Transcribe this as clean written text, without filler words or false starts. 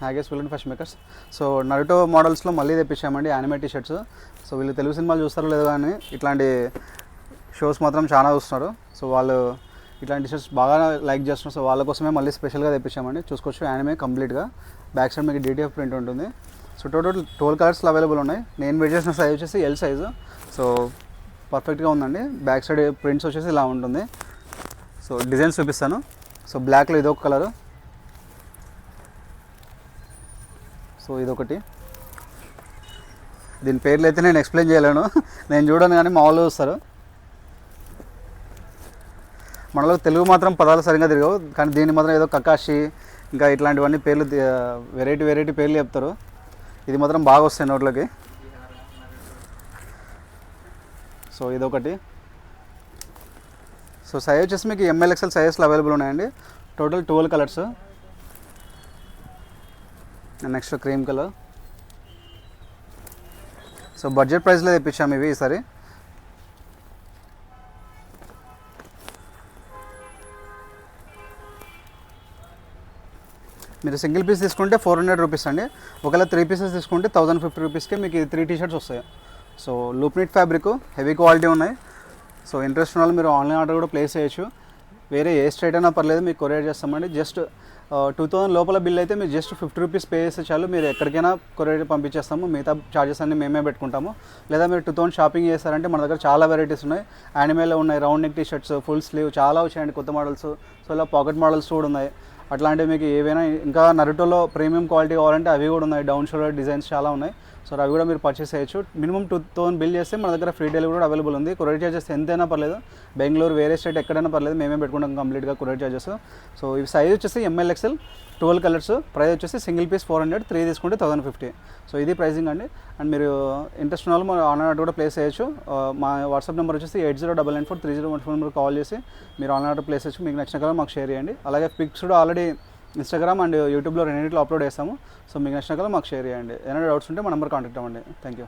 హ్యాగెస్ villain fashion makers. So Naruto మోడల్స్లో మళ్ళీ తెప్పించామండి యానిమే టీ షర్ట్స్. సో వీళ్ళు తెలుగు సినిమాలు చూస్తారో లేదో కానీ ఇట్లాంటి షోస్ మాత్రం చాలా చూస్తున్నారు. సో వాళ్ళు ఇట్లాంటి టీ షర్ట్స్ బాగా లైక్ చేస్తున్నారు. సో వాళ్ళ కోసమే మళ్ళీ స్పెషల్గా తెప్పించామండి. చూసుకోవచ్చు యానిమే కంప్లీట్గా. బ్యాక్ సైడ్ మీకు DTF ప్రింట్ ఉంటుంది. సో టోటల్ 12 కలర్స్లో అవైలబుల్ ఉన్నాయి. నేను వెయిట్ చేసిన సైజ్ వచ్చేసి L సైజు. సో పర్ఫెక్ట్గా ఉందండి. బ్యాక్ సైడ్ ప్రింట్స్ వచ్చేసి ఇలా ఉంటుంది. సో డిజైన్స్ చూపిస్తాను. సో బ్లాక్లో ఇదొక కలరు, సో ఇదొకటి. దీని పేర్లు అయితే నేను ఎక్స్ప్లెయిన్ చేయలేను, నేను చూడను కానీ మా వాళ్ళు చూస్తారు. మనలో తెలుగు మాత్రం పదాలు సరిగ్గా తిరగవు, కానీ దీన్ని మాత్రం ఏదో కకాషి ఇంకా ఇట్లాంటివన్నీ పేర్లు వెరైటీ పేర్లు చెప్తారు. ఇది మాత్రం బాగా వస్తాయి నోట్లోకి. సో ఇదొకటి. సో సైజ్ వచ్చేసి మీకు ML XL సైజెస్లో అవైలబుల్ ఉన్నాయండి. Total 12 colours. Next cream colour. So budget ప్రైస్లో తెప్పించాము ఇవి ఈసారి. మీరు సింగిల్ పీస్ తీసుకుంటే 400 రూపీస్ అండి. ఒకవేళ 3 పీసెస్ తీసుకుంటే 1050 రూపీస్కి మీకు 3 టీ షర్ట్స్ వస్తాయి. So loop knit fabric, heavy quality ఉన్నాయి. సో ఇంట్రెస్ట్ ఉన్న వాళ్ళు మీరు ఆన్లైన్ ఆర్డర్ కూడా ప్లేస్ చేయొచ్చు. వేరే ఏ స్టేట్ అయినా పర్లేదు, మీకు కొరియర్ చేస్తామండి. జస్ట్ 2000 లోపల బిల్ అయితే మీరు జస్ట్ 50 రూపీస్ పే చేస్తే చాలు, మీరు ఎక్కడికైనా కొరియర్ పంపించేస్తాము. మిగతా ఛార్జెస్ అన్ని మేమే పెట్టుకుంటాము. లేదా మీరు 2000 షాపింగ్ చేస్తారంటే మన దగ్గర చాలా వెరైటీస్ ఉన్నాయి. యానిమేలో ఉన్నాయి, round neck T shirts, full sleeve చాలా వచ్చాయండి కొత్త మోడల్స్. సో ఇలా పాకెట్ మోడల్స్ కూడా ఉన్నాయి. అట్లాంటివి మీకు ఏవైనా ఇంకా నరుటోలో ప్రీమియం క్వాలిటీ కావాలంటే అవి కూడా ఉన్నాయి. డౌన్ షోల్డర్ డిజైన్స్ చాలా ఉన్నాయి. సో అవి కూడా మీరు పర్చేస్ చేయొచ్చు. మినిమం 2000 బిల్ చేస్తే మన దగ్గర ఫ్రీ డెలివరీ కూడా అవైలబుల్ ఉంది. కొరియర్ చార్జెస్ ఎంతైనా పర్లేదు, బెంగళూరు వేరే స్టేట్ ఎక్కడైనా పర్లేదు, మేమే పెట్టుకుంటాం కంప్లీట్గా కొరియర్ చార్జెస్. సో ఇవి సైజ్ వచ్చేసి ML XL 12 కలర్స్. ప్రైస్ వచ్చేసి సింగిల్ పీస్ 400, 3 తీసుకుంటే 1050. సో ఇది ప్రైసింగ్ అండి. అండ్ మీరు ఇంట్రెస్ట్ ఉన్న వాళ్ళు మన ఆన్లైన్ ఆర్డర్ కూడా ప్లేస్ చేయొచ్చు. మా వాట్సాప్ నెంబర్ వచ్చేసి 80994301 నెంబర్ కాల్ చేసి మీరు ఆన్లైన్ ఆర్డర్ ప్లేస్ చేయొచ్చు. మీకు నచ్చిన కలర్ మాకు షేర్ చేయండి. అలాగే పిక్స్ కూడా ఆల్రెడీ ఇన్స్టాగ్రామ్ అండ్ యూట్యూబ్లో రెండింటిలో అప్లోడ్ చేస్తాము. సో మీకు నచ్చిన కలర్ మాకు షేర్ చేయండి. ఏమైనా డౌట్స్ ఉంటే మా నెంబర్ కాంటాక్ట్ అవ్వండి. Thank you.